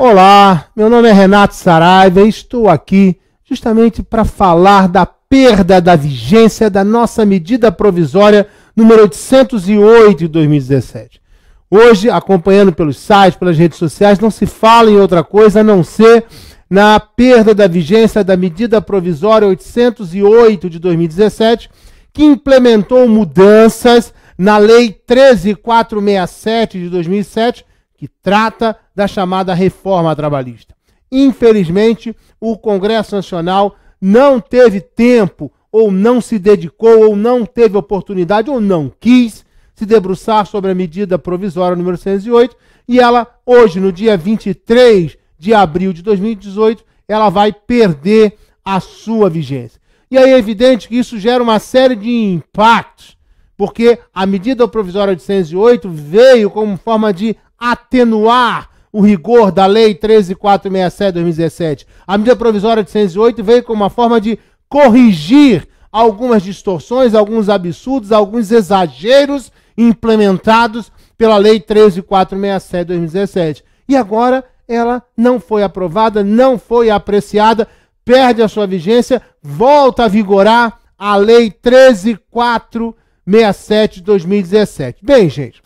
Olá, meu nome é Renato Saraiva e estou aqui justamente para falar da perda da vigência da nossa medida provisória número 808 de 2017. Hoje, acompanhando pelos sites, pelas redes sociais, não se fala em outra coisa a não ser na perda da vigência da medida provisória 808 de 2017, que implementou mudanças na Lei 13.467 de 2007, que trata da chamada reforma trabalhista. Infelizmente, o Congresso Nacional não teve tempo, ou não se dedicou, ou não teve oportunidade, ou não quis se debruçar sobre a medida provisória número 108, e ela, hoje, no dia 23 de abril de 2018, ela vai perder a sua vigência. E aí é evidente que isso gera uma série de impactos, porque a medida provisória 808 veio como forma de atenuar o rigor da Lei 13.467 de 2017. A medida provisória 808 veio como uma forma de corrigir algumas distorções, alguns absurdos, alguns exageros implementados pela Lei 13.467 de 2017. E agora ela não foi aprovada, não foi apreciada, perde a sua vigência, volta a vigorar a Lei 13.467 de 2017. Bem, gente,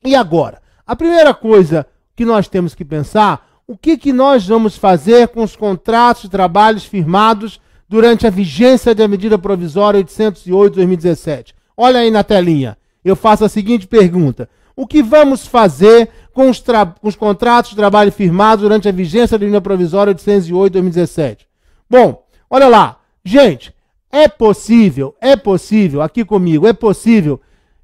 e agora? A primeira coisa que nós temos que pensar, o que nós vamos fazer com os contratos de trabalhos firmados durante a vigência da medida provisória 808 de 2017. Olha aí na telinha, eu faço a seguinte pergunta: o que vamos fazer com os contratos de trabalho firmados durante a vigência da medida provisória 808 de 2017? Bom, olha lá, gente, é possível, aqui comigo, é possível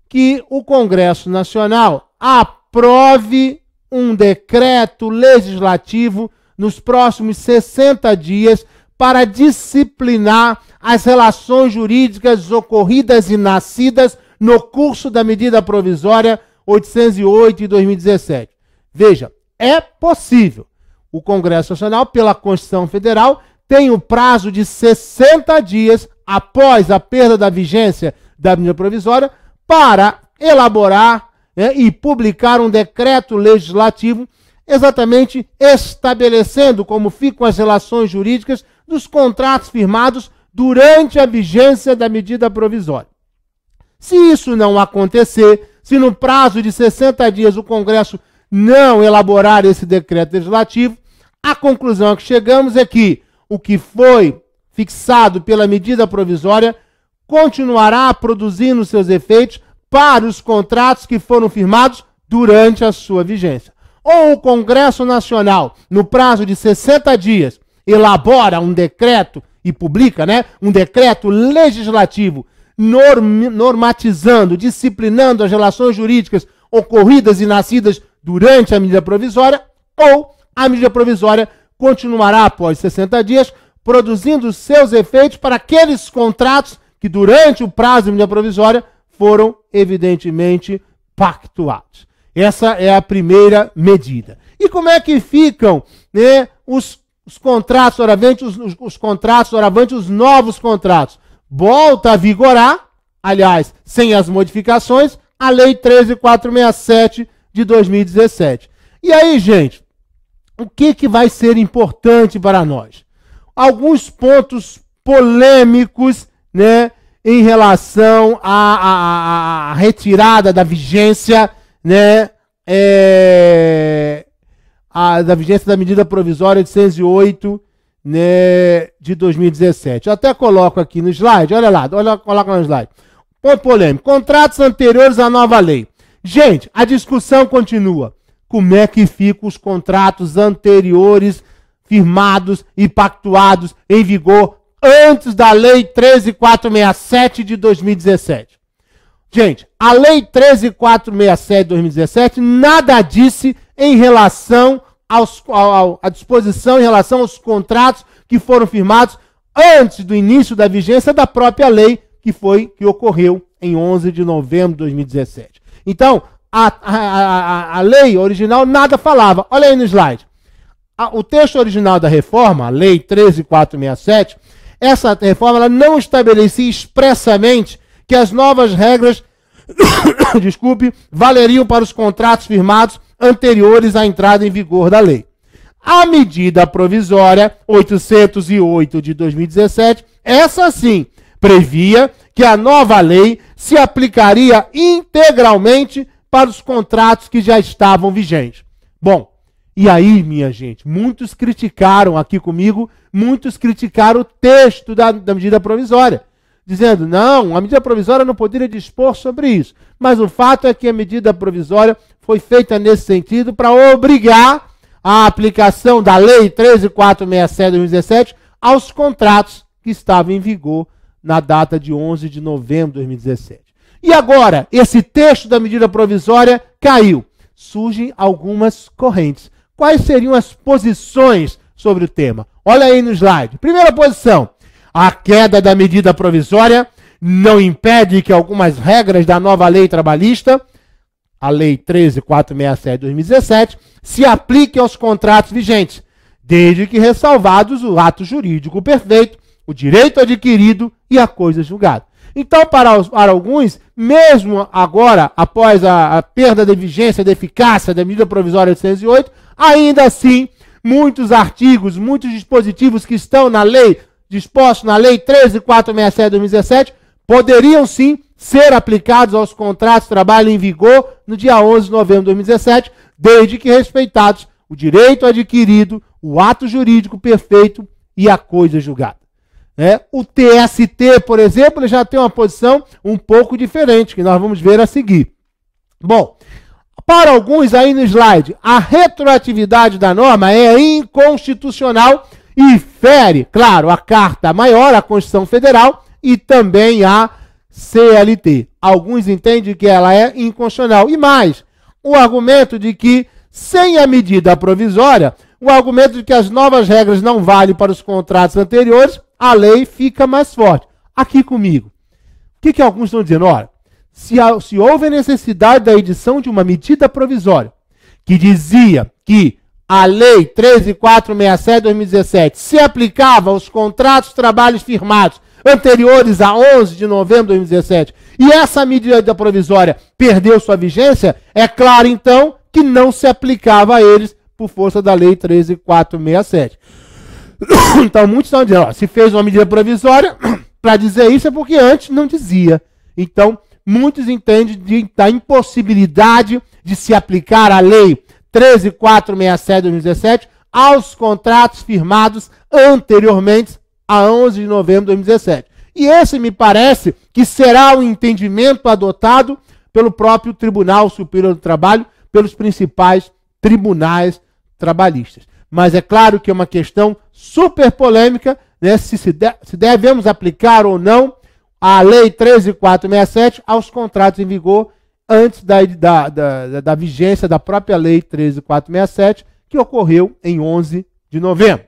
que o Congresso Nacional aprove um decreto legislativo nos próximos 60 dias para disciplinar as relações jurídicas ocorridas e nascidas no curso da medida provisória 808 de 2017. Veja, é possível. O Congresso Nacional, pela Constituição Federal, tem o prazo de 60 dias após a perda da vigência da medida provisória para elaborar e publicar um decreto legislativo exatamente estabelecendo como ficam as relações jurídicas dos contratos firmados durante a vigência da medida provisória. Se isso não acontecer, se no prazo de 60 dias o Congresso não elaborar esse decreto legislativo, a conclusão a que chegamos é que o que foi fixado pela medida provisória continuará produzindo seus efeitos para os contratos que foram firmados durante a sua vigência. Ou o Congresso Nacional, no prazo de 60 dias, elabora um decreto e publica, um decreto legislativo normatizando, disciplinando as relações jurídicas ocorridas e nascidas durante a medida provisória, ou a medida provisória continuará após 60 dias produzindo seus efeitos para aqueles contratos que durante o prazo da medida provisória foram evidentemente pactuados. Essa é a primeira medida. E como é que ficam os contratos doravante, os contratos doravante, os novos contratos? Volta a vigorar, aliás, sem as modificações, a Lei 13.467 de 2017. E aí, gente, o que vai ser importante para nós? Alguns pontos polêmicos, em relação à retirada da vigência, da vigência da medida provisória 808, de 2017. Eu até coloco aqui no slide, olha lá, coloca no slide. Ponto polêmico: contratos anteriores à nova lei. Gente, a discussão continua. Como é que ficam os contratos anteriores, firmados e pactuados em vigor antes da Lei 13.467 de 2017. Gente, a Lei 13.467 de 2017 nada disse em relação à disposição em relação aos contratos que foram firmados antes do início da vigência da própria lei que ocorreu em 11 de novembro de 2017. Então, a lei original nada falava. Olha aí no slide. O texto original da reforma, a Lei 13.467, essa reforma ela não estabelecia expressamente que as novas regras valeriam para os contratos firmados anteriores à entrada em vigor da lei. A medida provisória 808 de 2017, essa sim, previa que a nova lei se aplicaria integralmente para os contratos que já estavam vigentes. Bom, e aí, minha gente, muitos criticaram aqui comigo, muitos criticaram o texto da medida provisória, dizendo, não, a medida provisória não poderia dispor sobre isso. Mas o fato é que a medida provisória foi feita nesse sentido para obrigar a aplicação da Lei 13.467 de 2017 aos contratos que estavam em vigor na data de 11 de novembro de 2017. E agora, esse texto da medida provisória caiu. Surgem algumas correntes. Quais seriam as posições sobre o tema? Olha aí no slide. Primeira posição. A queda da medida provisória não impede que algumas regras da nova lei trabalhista, a Lei 13.467 de 2017, se apliquem aos contratos vigentes, desde que ressalvados o ato jurídico perfeito, o direito adquirido e a coisa julgada. Então, para alguns, mesmo agora, após a perda de vigência, de eficácia da medida provisória 808, ainda assim, muitos artigos, muitos dispositivos que estão na lei, dispostos na Lei 13.467 de 2017, poderiam sim ser aplicados aos contratos de trabalho em vigor no dia 11 de novembro de 2017, desde que respeitados o direito adquirido, o ato jurídico perfeito e a coisa julgada. O TST, por exemplo, ele já tem uma posição um pouco diferente, que nós vamos ver a seguir. Bom, para alguns aí no slide, a retroatividade da norma é inconstitucional e fere, claro, a Carta Maior, a Constituição Federal e também a CLT. Alguns entendem que ela é inconstitucional. E mais, o argumento de que, sem a medida provisória, o argumento de que as novas regras não valem para os contratos anteriores, a lei fica mais forte. Aqui comigo. O que alguns estão dizendo? Ora, se houve necessidade da edição de uma medida provisória que dizia que a Lei 13.467 de 2017 se aplicava aos contratos de trabalhos firmados anteriores a 11 de novembro de 2017, e essa medida provisória perdeu sua vigência, é claro, então, que não se aplicava a eles por força da Lei 13.467. Então, muitos estão dizendo, se fez uma medida provisória, para dizer isso é porque antes não dizia. Então, muitos entendem da impossibilidade de se aplicar a Lei 13.467 de 2017 aos contratos firmados anteriormente a 11 de novembro de 2017. E esse me parece que será o entendimento adotado pelo próprio Tribunal Superior do Trabalho, pelos principais tribunais trabalhistas. Mas é claro que é uma questão super polêmica, né, se devemos aplicar ou não a Lei 13.467 aos contratos em vigor antes da vigência da própria Lei 13.467, que ocorreu em 11 de novembro.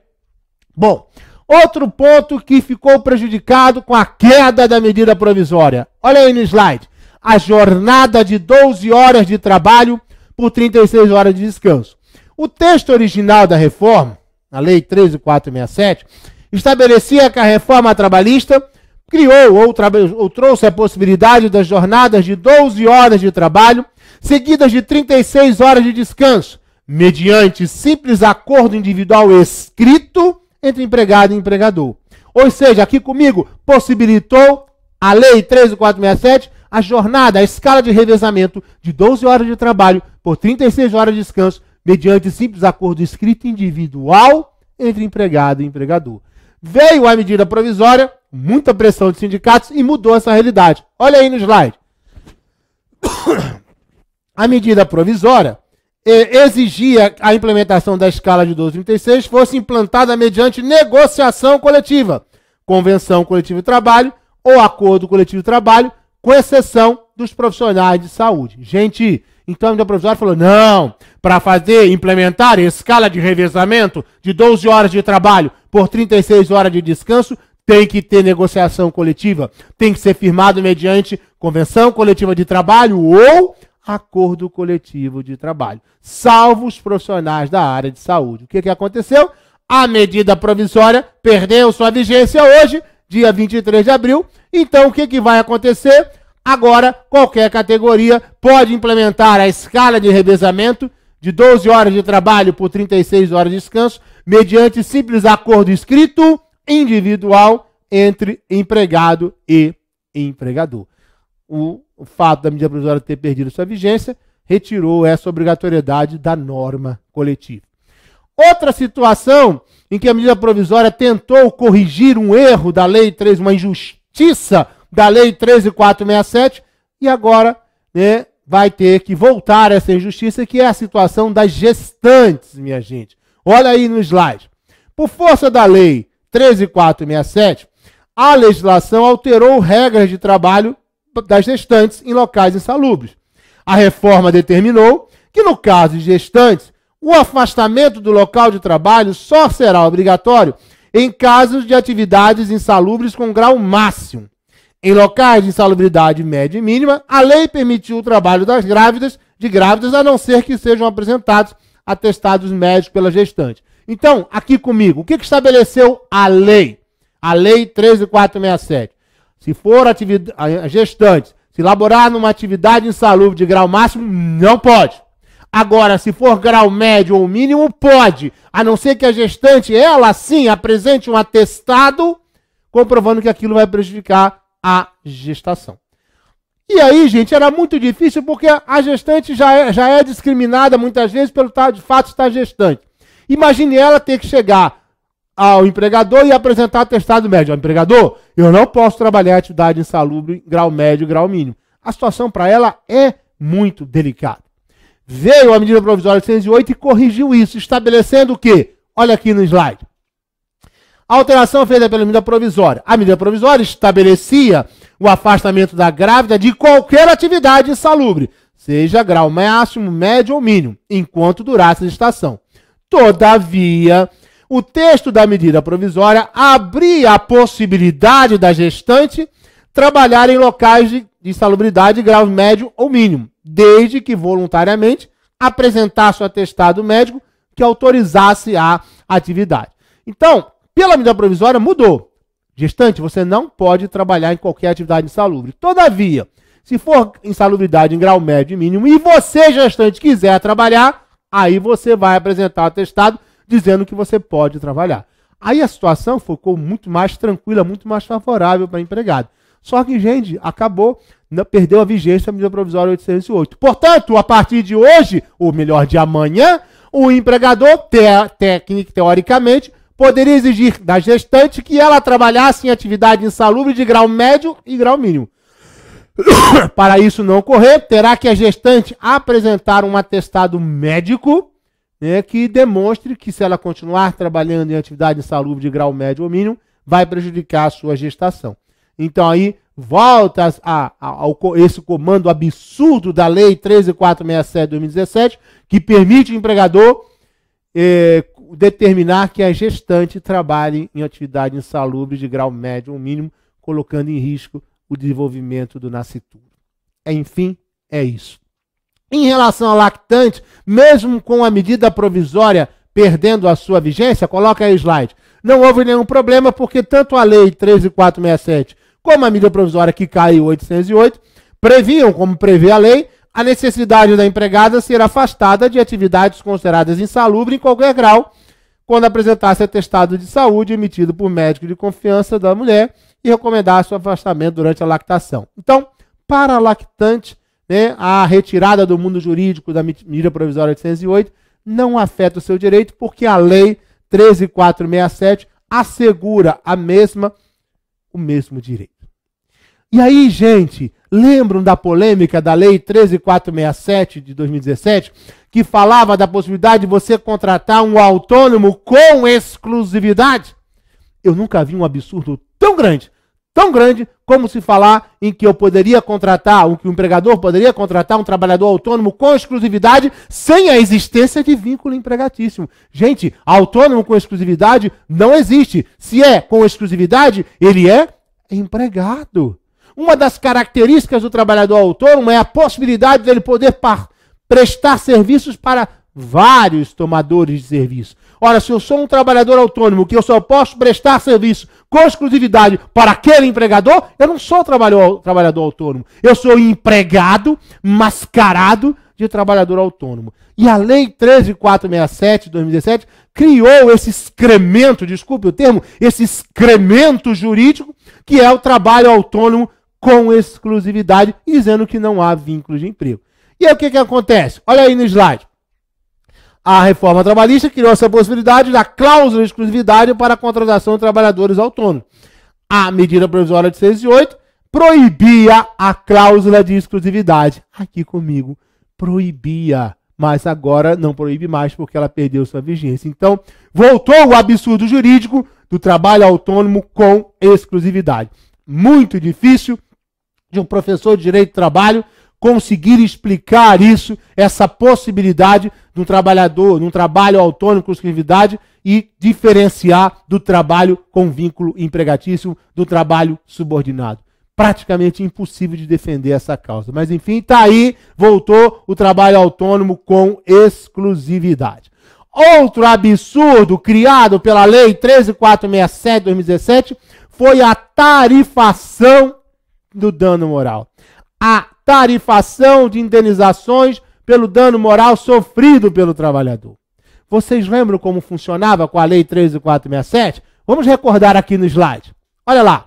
Bom, outro ponto que ficou prejudicado com a queda da medida provisória. Olha aí no slide. A jornada de 12 horas de trabalho por 36 horas de descanso. O texto original da reforma, a Lei 13.467, estabelecia que a reforma trabalhista criou ou trouxe a possibilidade das jornadas de 12 horas de trabalho, seguidas de 36 horas de descanso, mediante simples acordo individual escrito entre empregado e empregador. Ou seja, aqui comigo, possibilitou a Lei 13.467 a jornada, a escala de revezamento de 12 horas de trabalho por 36 horas de descanso, mediante simples acordo escrito individual entre empregado e empregador. Veio a medida provisória, muita pressão de sindicatos e mudou essa realidade. Olha aí no slide. A medida provisória exigia a implementação da escala de 12,36 fosse implantada mediante negociação coletiva, convenção coletiva de trabalho ou acordo coletivo de trabalho, com exceção dos profissionais de saúde. Gente, então a medida provisória falou, não, para implementar a escala de revezamento de 12 horas de trabalho por 36 horas de descanso, tem que ter negociação coletiva, tem que ser firmado mediante convenção coletiva de trabalho ou acordo coletivo de trabalho, salvo os profissionais da área de saúde. O que aconteceu? A medida provisória perdeu sua vigência hoje, dia 23 de abril. Então, o que vai acontecer? Agora, qualquer categoria pode implementar a escala de revezamento de 12 horas de trabalho por 36 horas de descanso, mediante simples acordo escrito individual entre empregado e empregador. O fato da medida provisória ter perdido sua vigência retirou essa obrigatoriedade da norma coletiva. Outra situação em que a medida provisória tentou corrigir um erro da Lei 13, uma injustiça da Lei 13.467, e agora, né, vai ter que voltar essa injustiça, que é a situação das gestantes, minha gente. Olha aí no slide. Por força da Lei 13.467, a legislação alterou regras de trabalho das gestantes em locais insalubres. A reforma determinou que, no caso de gestantes, o afastamento do local de trabalho só será obrigatório em casos de atividades insalubres com grau máximo. Em locais de insalubridade média e mínima, a lei permitiu o trabalho das grávidas, a não ser que sejam apresentados atestados médicos pela gestante. Então, aqui comigo, o que estabeleceu a lei? A Lei 13.467. Se for a gestante se elaborar numa atividade insalubre de grau máximo, não pode. Agora, se for grau médio ou mínimo, pode. A não ser que a gestante, ela sim, apresente um atestado comprovando que aquilo vai prejudicar a gestação. E aí, gente, era muito difícil porque a gestante já é discriminada muitas vezes pelo de fato estar gestante. Imagine ela ter que chegar ao empregador e apresentar atestado médio. Empregador, eu não posso trabalhar em atividade insalubre, grau médio, grau mínimo. A situação para ela é muito delicada. Veio a medida provisória 808 e corrigiu isso, estabelecendo o quê? Olha aqui no slide. A alteração feita pela medida provisória. A medida provisória estabelecia o afastamento da grávida de qualquer atividade insalubre, seja grau máximo, médio ou mínimo, enquanto durasse a gestação. Todavia, o texto da medida provisória abria a possibilidade da gestante trabalhar em locais de insalubridade grau médio ou mínimo, desde que voluntariamente apresentasse o atestado médico que autorizasse a atividade. Então, pela medida provisória mudou. Gestante, você não pode trabalhar em qualquer atividade insalubre. Todavia, se for insalubridade em grau médio e mínimo e você, gestante, quiser trabalhar, aí você vai apresentar o atestado dizendo que você pode trabalhar. Aí a situação ficou muito mais tranquila, muito mais favorável para o empregado. Só que, gente, perdeu a vigência a medida provisória 808. Portanto, a partir de hoje, ou melhor, de amanhã, o empregador, teoricamente, poderia exigir da gestante que ela trabalhasse em atividade insalubre de grau médio e grau mínimo. Para isso não ocorrer, terá que a gestante apresentar um atestado médico, né, que demonstre que, se ela continuar trabalhando em atividade insalubre de grau médio ou mínimo, vai prejudicar a sua gestação. Então aí volta a esse comando absurdo da Lei 13.467 de 2017, que permite o empregador determinar que a gestante trabalhe em atividade insalubre de grau médio ou mínimo, colocando em risco o desenvolvimento do nascituro. Enfim, é isso. Em relação ao lactante, mesmo com a medida provisória perdendo a sua vigência, coloca aí o slide, não houve nenhum problema, porque tanto a Lei 13.467 como a medida provisória que caiu 808 previam, como prevê a lei, a necessidade da empregada ser afastada de atividades consideradas insalubres em qualquer grau, quando apresentasse atestado de saúde emitido por médico de confiança da mulher e recomendasse o afastamento durante a lactação. Então, para a lactante, né, a retirada do mundo jurídico da medida provisória 808 não afeta o seu direito, porque a Lei 13.467 assegura o mesmo direito. E aí, gente, lembram da polêmica da Lei 13.467 de 2017, que falava da possibilidade de você contratar um autônomo com exclusividade? Eu nunca vi um absurdo tão grande como se falar em que eu poderia contratar, que o empregador poderia contratar um trabalhador autônomo com exclusividade sem a existência de vínculo empregatício. Gente, autônomo com exclusividade não existe. Se é com exclusividade, ele é empregado. Uma das características do trabalhador autônomo é a possibilidade dele poder prestar serviços para vários tomadores de serviço. Ora, se eu sou um trabalhador autônomo que eu só posso prestar serviço com exclusividade para aquele empregador, eu não sou trabalhador autônomo. Eu sou empregado mascarado de trabalhador autônomo. E a Lei 13.467 de 2017 criou esse excremento, desculpe o termo, esse excremento jurídico, que é o trabalho autônomo com exclusividade, dizendo que não há vínculo de emprego. E aí o que acontece? Olha aí no slide. A reforma trabalhista criou essa possibilidade da cláusula de exclusividade para a contratação de trabalhadores autônomos. A medida provisória de 608 proibia a cláusula de exclusividade. Aqui comigo, proibia, mas agora não proíbe mais porque ela perdeu sua vigência. Então, voltou o absurdo jurídico do trabalho autônomo com exclusividade. Muito difícil de um professor de direito do trabalho conseguir explicar isso, essa possibilidade de um trabalhador, num trabalho autônomo com exclusividade e diferenciar do trabalho com vínculo empregatício, do trabalho subordinado. Praticamente impossível de defender essa causa. Mas enfim, está aí, voltou o trabalho autônomo com exclusividade. Outro absurdo criado pela Lei 13.467 de 2017 foi a tarifação do dano moral. A tarifação de indenizações pelo dano moral sofrido pelo trabalhador. Vocês lembram como funcionava com a Lei 13.467? Vamos recordar aqui no slide. Olha lá.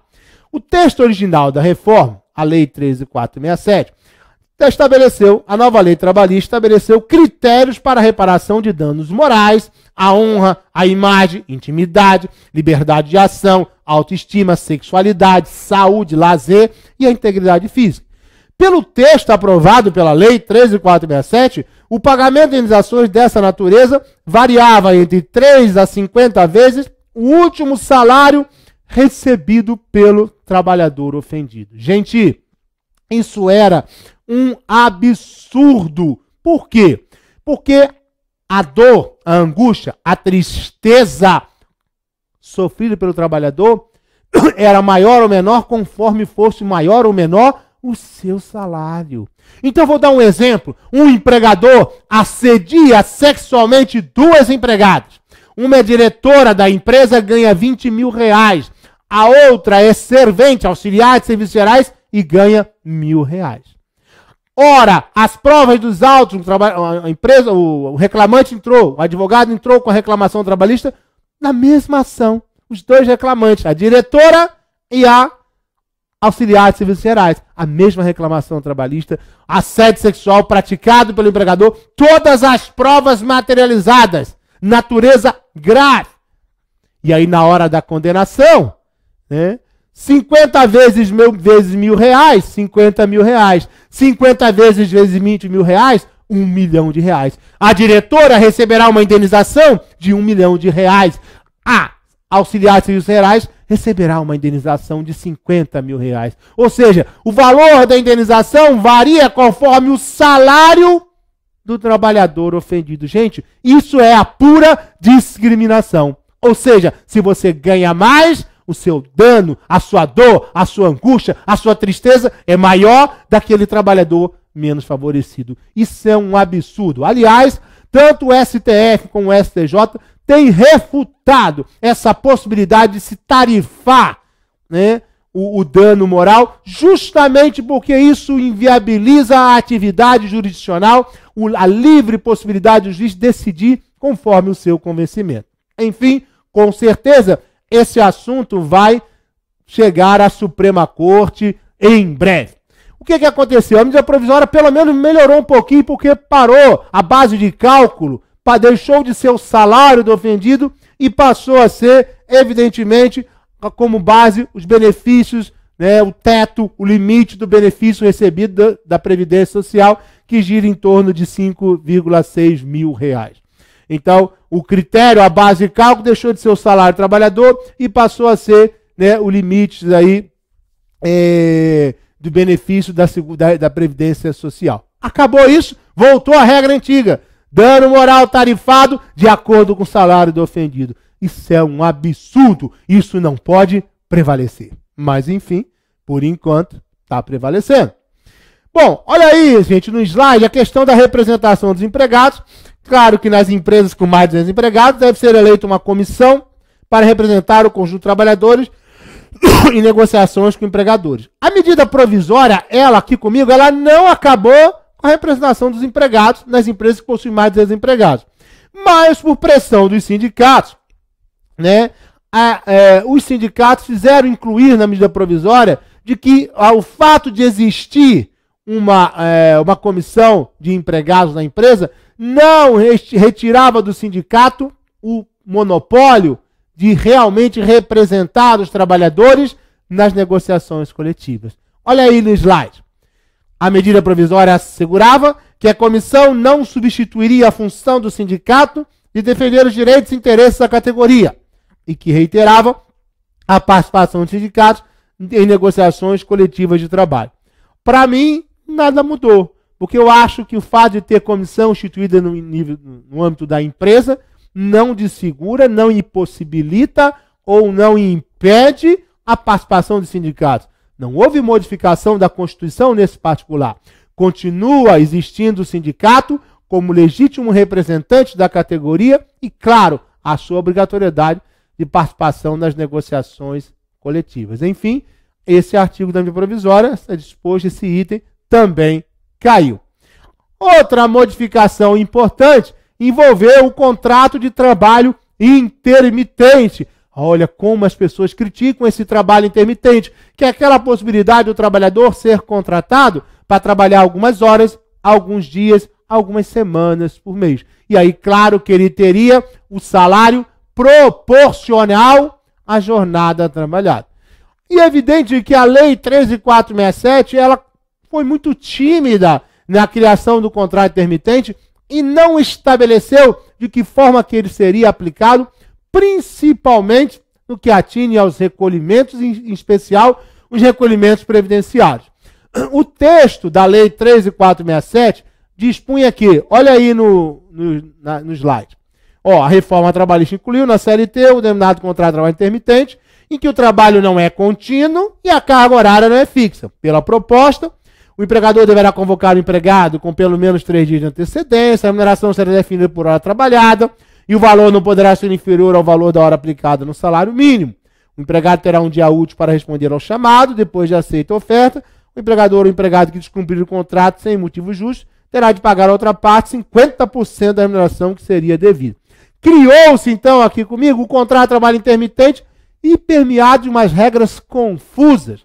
O texto original da reforma, a Lei 13.467, estabeleceu, a nova lei trabalhista estabeleceu critérios para a reparação de danos morais, à honra, à imagem, intimidade, liberdade de ação, autoestima, sexualidade, saúde, lazer e a integridade física. Pelo texto aprovado pela Lei 13.467, o pagamento de indenizações dessa natureza variava entre 3 a 50 vezes o último salário recebido pelo trabalhador ofendido. Gente, isso era um absurdo. Por quê? Porque a dor, a angústia, a tristeza sofrida pelo trabalhador era maior ou menor conforme fosse maior ou menor o seu salário. Então, vou dar um exemplo. Um empregador assedia sexualmente 2 empregadas. Uma é diretora da empresa, ganha 20 mil reais. A outra é servente, auxiliar de serviços gerais e ganha R$1.000. Ora, as provas dos autos, a empresa, o reclamante entrou, o advogado entrou com a reclamação trabalhista na mesma ação. Os 2 reclamantes, a diretora e a auxiliar de serviços gerais. A mesma reclamação trabalhista, assédio sexual praticado pelo empregador, todas as provas materializadas, natureza grave. E aí, na hora da condenação, 50 vezes R$1.000, 50 mil reais. 50 vezes 20 mil reais, R$1 milhão. A diretora receberá uma indenização de R$1 milhão. A auxiliar de serviços gerais receberá uma indenização de R$50 mil. Ou seja, o valor da indenização varia conforme o salário do trabalhador ofendido. Gente, isso é a pura discriminação. Ou seja, se você ganha mais, o seu dano, a sua dor, a sua angústia, a sua tristeza é maior daquele trabalhador menos favorecido. Isso é um absurdo. Aliás, tanto o STF como o STJ têm refutado essa possibilidade de se tarifar, o dano moral, justamente porque isso inviabiliza a atividade jurisdicional, a livre possibilidade do juiz decidir conforme o seu convencimento. Enfim, com certeza, esse assunto vai chegar à Suprema Corte em breve. O que aconteceu? A medida provisória pelo menos melhorou um pouquinho porque parou a base de cálculo, deixou de ser o salário do ofendido e passou a ser, evidentemente, como base os benefícios, o teto, o limite do benefício recebido da Previdência Social, que gira em torno de R$5,6 mil. Então, o critério, a base de cálculo, deixou de ser o salário do trabalhador e passou a ser o limite aí, do benefício da Previdência Social. Acabou isso, voltou à regra antiga. Dano moral tarifado de acordo com o salário do ofendido. Isso é um absurdo. Isso não pode prevalecer. Mas, enfim, por enquanto, está prevalecendo. Bom, olha aí, gente, no slide, a questão da representação dos empregados. Claro que nas empresas com mais de 200 empregados deve ser eleita uma comissão para representar o conjunto de trabalhadores em negociações com empregadores. A medida provisória, ela aqui comigo, ela não acabou a representação dos empregados nas empresas que possuem mais de 10 empregados. Mas, por pressão dos sindicatos, né, os sindicatos fizeram incluir na medida provisória de que o fato de existir uma comissão de empregados na empresa não retirava do sindicato o monopólio de realmente representar os trabalhadores nas negociações coletivas. Olha aí no slide. A medida provisória assegurava que a comissão não substituiria a função do sindicato de defender os direitos e interesses da categoria e que reiterava a participação dos sindicatos em negociações coletivas de trabalho. Para mim, nada mudou, porque eu acho que o fato de ter comissão instituída no âmbito da empresa não desfigura, não impossibilita ou não impede a participação dos sindicatos. Não houve modificação da Constituição nesse particular. Continua existindo o sindicato como legítimo representante da categoria e, claro, a sua obrigatoriedade de participação nas negociações coletivas. Enfim, esse artigo da medida provisória, está disposto, esse item também caiu. Outra modificação importante envolveu o contrato de trabalho intermitente. Olha como as pessoas criticam esse trabalho intermitente, que é aquela possibilidade do trabalhador ser contratado para trabalhar algumas horas, alguns dias, algumas semanas por mês. E aí, claro que ele teria o salário proporcional à jornada trabalhada. E é evidente que a Lei 13.467, ela foi muito tímida na criação do contrato intermitente e não estabeleceu de que forma que ele seria aplicado, principalmente no que atinge aos recolhimentos, em especial os recolhimentos previdenciários. O texto da Lei 13.467 dispunha que, olha aí no slide, a reforma trabalhista incluiu na CLT o denominado contrato de trabalho intermitente, em que o trabalho não é contínuo e a carga horária não é fixa. Pela proposta, o empregador deverá convocar o empregado com pelo menos 3 dias de antecedência, a remuneração será definida por hora trabalhada e o valor não poderá ser inferior ao valor da hora aplicada no salário mínimo. O empregado terá um dia útil para responder ao chamado, depois de aceita a oferta. O empregador ou empregado que descumprir o contrato sem motivo justo terá de pagar a outra parte 50% da remuneração que seria devida. Criou-se, então, aqui comigo, o contrato de trabalho intermitente e permeado de umas regras confusas.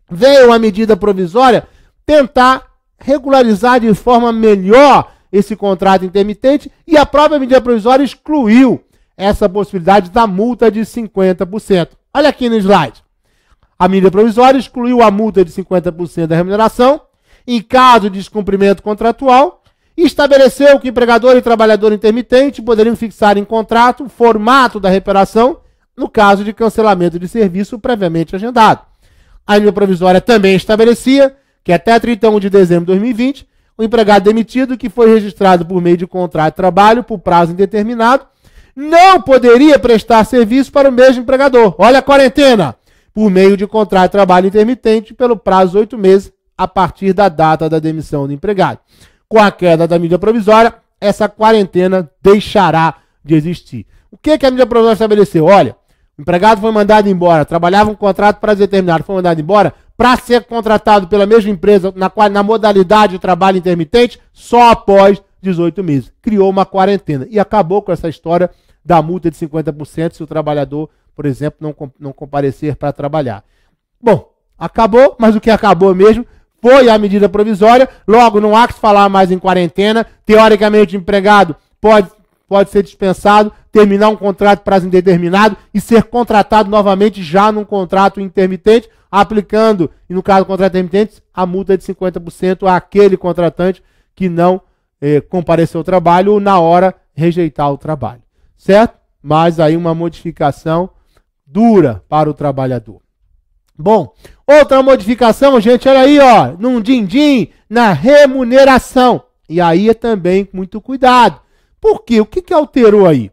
Veio a medida provisória tentar regularizar de forma melhor esse contrato intermitente e a própria medida provisória excluiu essa possibilidade da multa de 50%. Olha aqui no slide. A medida provisória excluiu a multa de 50% da remuneração em caso de descumprimento contratual e estabeleceu que empregador e trabalhador intermitente poderiam fixar em contrato o formato da reparação no caso de cancelamento de serviço previamente agendado. A medida provisória também estabelecia que até 31 de dezembro de 2020, o empregado demitido que foi registrado por meio de contrato de trabalho por prazo indeterminado não poderia prestar serviço para o mesmo empregador. Olha a quarentena! Por meio de contrato de trabalho intermitente pelo prazo de 8 meses a partir da data da demissão do empregado. Com a queda da medida provisória, essa quarentena deixará de existir. O que a medida provisória estabeleceu? Olha, o empregado foi mandado embora, trabalhava um contrato prazo determinado, foi mandado embora para ser contratado pela mesma empresa na modalidade de trabalho intermitente só após 18 meses. Criou uma quarentena e acabou com essa história da multa de 50% se o trabalhador, por exemplo, não comparecer para trabalhar. Bom, acabou, mas o que acabou mesmo foi a medida provisória. Logo, não há que se falar mais em quarentena. Teoricamente, o empregado pode ser dispensado, terminar um contrato prazo indeterminado e ser contratado novamente já num contrato intermitente, aplicando, e no caso do contrato intermitente, a multa de 50% àquele contratante que não compareceu ao trabalho ou na hora rejeitar o trabalho. Certo? Mas aí uma modificação dura para o trabalhador. Bom, outra modificação, gente, olha aí, num din-din, na remuneração. E aí é também muito cuidado. Por quê? O que alterou aí?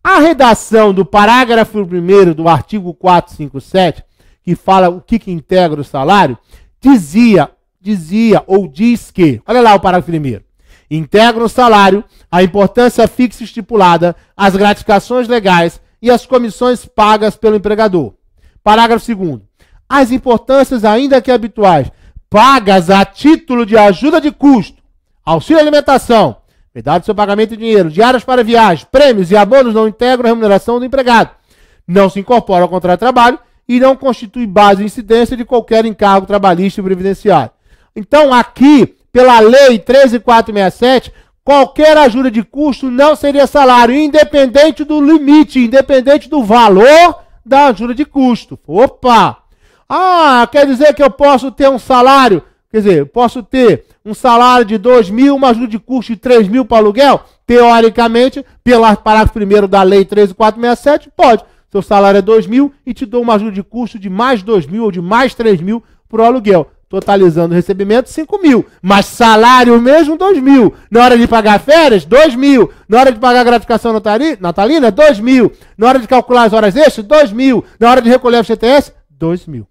A redação do parágrafo 1º do artigo 457, que fala o que integra o salário, dizia ou diz que, olha lá o parágrafo 1º, integra o salário a importância fixa estipulada, as gratificações legais e as comissões pagas pelo empregador. Parágrafo 2º. As importâncias, ainda que habituais, pagas a título de ajuda de custo, auxílio alimentação, verdade do seu pagamento em dinheiro, diárias para viagem, prêmios e abonos não integram a remuneração do empregado, não se incorpora ao contrato de trabalho e não constitui base de incidência de qualquer encargo trabalhista e previdenciário. Então, aqui, pela Lei 13.467, qualquer ajuda de custo não seria salário, independente do limite, independente do valor da ajuda de custo. Opa! Ah, quer dizer que eu posso ter um salário, quer dizer, eu posso ter um salário de 2.000, uma ajuda de custo de 3.000 para aluguel? Teoricamente, pelo parágrafo 1º da Lei 13.467, pode. Seu salário é 2.000 e te dou uma ajuda de custo de mais 2.000 ou de mais 3.000 para o aluguel. Totalizando o recebimento, 5.000. Mas salário mesmo, 2.000. Na hora de pagar férias, 2.000. Na hora de pagar gratificação natalina, 2.000. Na hora de calcular as horas extras, 2.000. Na hora de recolher o FGTS, 2.000.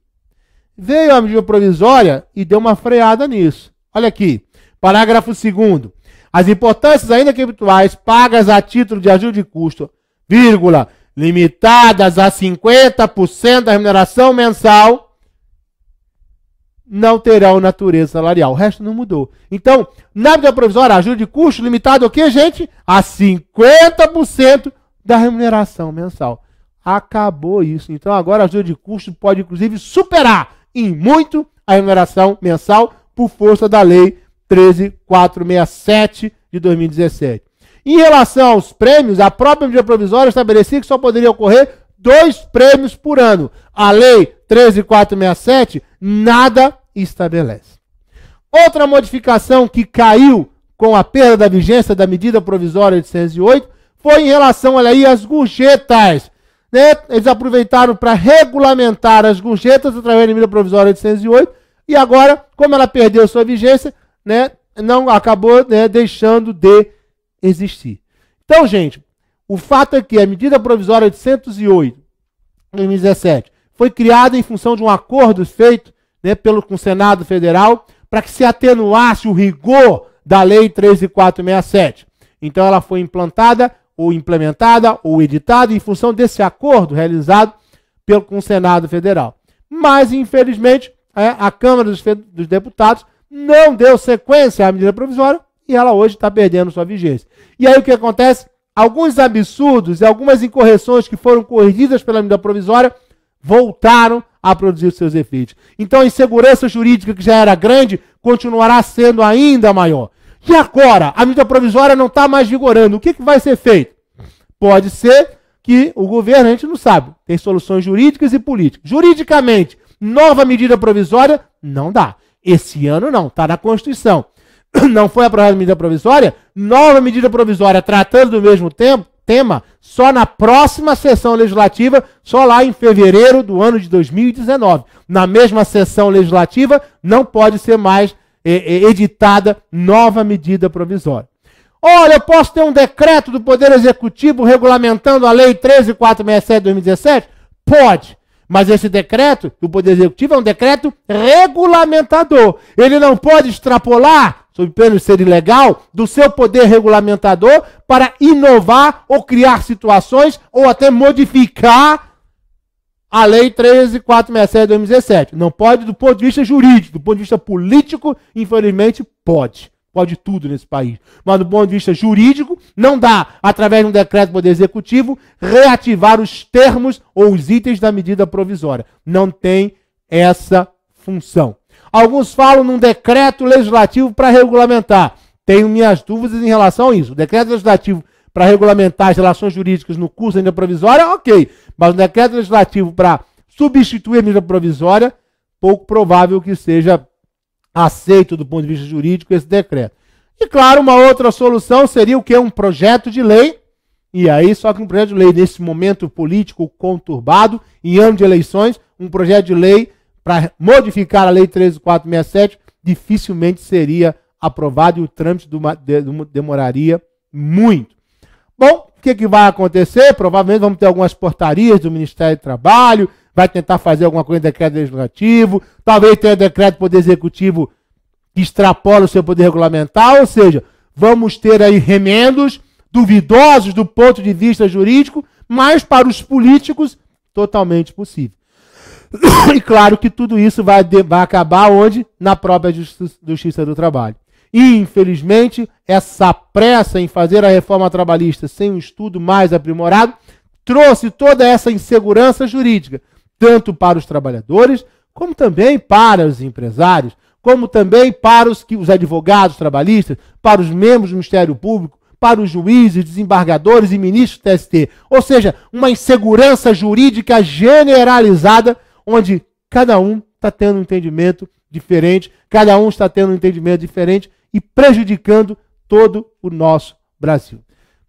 Veio a medida provisória e deu uma freada nisso. Olha aqui, parágrafo 2º. As importâncias, ainda que habituais, pagas a título de ajuda de custo, vírgula, limitadas a 50% da remuneração mensal, não terão natureza salarial. O resto não mudou. Então, na medida provisória, ajuda de custo limitado ao quê, gente? A 50% da remuneração mensal. Acabou isso. Então, agora a ajuda de custo pode, inclusive, superar em muito a remuneração mensal por força da Lei 13.467 de 2017. Em relação aos prêmios, a própria medida provisória estabelecia que só poderia ocorrer 2 prêmios por ano. A Lei 13.467 nada estabelece. Outra modificação que caiu com a perda da vigência da medida provisória 808 foi em relação, olha aí, às gorjetas. Né? Eles aproveitaram para regulamentar as gorjetas através da medida provisória 808 e agora, como ela perdeu sua vigência, né, não acabou, né, deixando de existir. Então, gente, o fato é que a medida provisória 808 de 2017 foi criada em função de um acordo feito, né, com o Senado Federal para que se atenuasse o rigor da Lei 13.467. Então ela foi implantada, ou implementada, ou editada em função desse acordo realizado com o Senado Federal. Mas, infelizmente, a Câmara dos Deputados não deu sequência à medida provisória e ela hoje está perdendo sua vigência. E aí o que acontece? Alguns absurdos e algumas incorreções que foram corrigidas pela medida provisória voltaram a produzir seus efeitos. Então a insegurança jurídica, que já era grande, continuará sendo ainda maior. E agora, a medida provisória não está mais vigorando. O que vai ser feito? Pode ser que o governo, a gente não sabe, tem soluções jurídicas e políticas. Juridicamente, nova medida provisória, não dá. Esse ano não, está na Constituição. Não foi aprovada a medida provisória, nova medida provisória tratando do mesmo tema, só na próxima sessão legislativa, só lá em fevereiro do ano de 2019. Na mesma sessão legislativa, não pode ser mais editada nova medida provisória. Olha, eu posso ter um decreto do Poder Executivo regulamentando a Lei 13.467 de 2017? Pode. Mas esse decreto do Poder Executivo é um decreto regulamentador. Ele não pode extrapolar, sob pena de ser ilegal, do seu poder regulamentador para inovar ou criar situações ou até modificar a Lei 13.467 de 2017. Não pode do ponto de vista jurídico, do ponto de vista político, infelizmente, pode. Pode tudo nesse país. Mas do ponto de vista jurídico, não dá, através de um decreto do Poder Executivo, reativar os termos ou os itens da medida provisória. Não tem essa função. Alguns falam num decreto legislativo para regulamentar. Tenho minhas dúvidas em relação a isso. O decreto legislativo para regulamentar as relações jurídicas no curso da medida provisória, ok. Mas um decreto legislativo para substituir a medida provisória, pouco provável que seja aceito do ponto de vista jurídico esse decreto. E claro, uma outra solução seria o que? Um projeto de lei. E aí, só que um projeto de lei nesse momento político conturbado, em ano de eleições, um projeto de lei para modificar a Lei 13.467 dificilmente seria aprovado e o trâmite demoraria muito. Bom, o que vai acontecer? Provavelmente vamos ter algumas portarias do Ministério do Trabalho, vai tentar fazer alguma coisa em decreto legislativo, talvez tenha decreto do Poder Executivo que extrapola o seu poder regulamentar, ou seja, vamos ter aí remendos duvidosos do ponto de vista jurídico, mas para os políticos totalmente possível. E claro que tudo isso vai acabar onde? Na própria Justiça do Trabalho. E, infelizmente, essa pressa em fazer a reforma trabalhista sem um estudo mais aprimorado trouxe toda essa insegurança jurídica, tanto para os trabalhadores, como também para os empresários, como também para os advogados trabalhistas, para os membros do Ministério Público, para os juízes, desembargadores e ministros do TST. Ou seja, uma insegurança jurídica generalizada, onde cada um está tendo um entendimento diferente, cada um está tendo um entendimento diferente e prejudicando todo o nosso Brasil.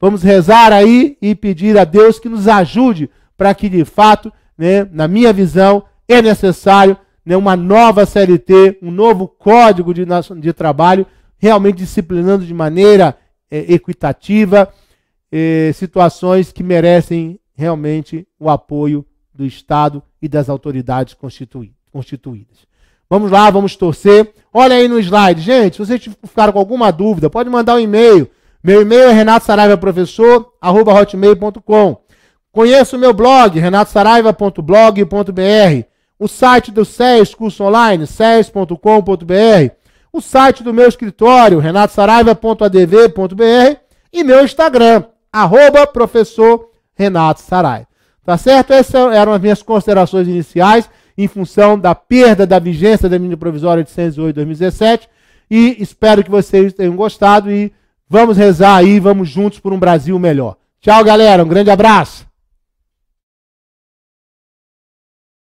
Vamos rezar aí e pedir a Deus que nos ajude para que, de fato, né, na minha visão, é necessário, né, uma nova CLT, um novo Código de Trabalho, realmente disciplinando de maneira equitativa situações que merecem realmente o apoio do Estado e das autoridades constituídas. Vamos lá, vamos torcer. Olha aí no slide. Gente, se vocês ficaram com alguma dúvida, pode mandar um e-mail. Meu e-mail é renatosaraivaprofessor@hotmail.com. Conheça o meu blog, renatosaraiva.blog.br. O site do SES Curso Online, ses.com.br. O site do meu escritório, renatosaraiva.adv.br. E meu Instagram, @professor Renato Saraiva. Tá certo? Essas eram as minhas considerações iniciais em função da perda da vigência da medida provisória 808/2017 e espero que vocês tenham gostado e vamos rezar aí, vamos juntos por um Brasil melhor. Tchau, galera, um grande abraço.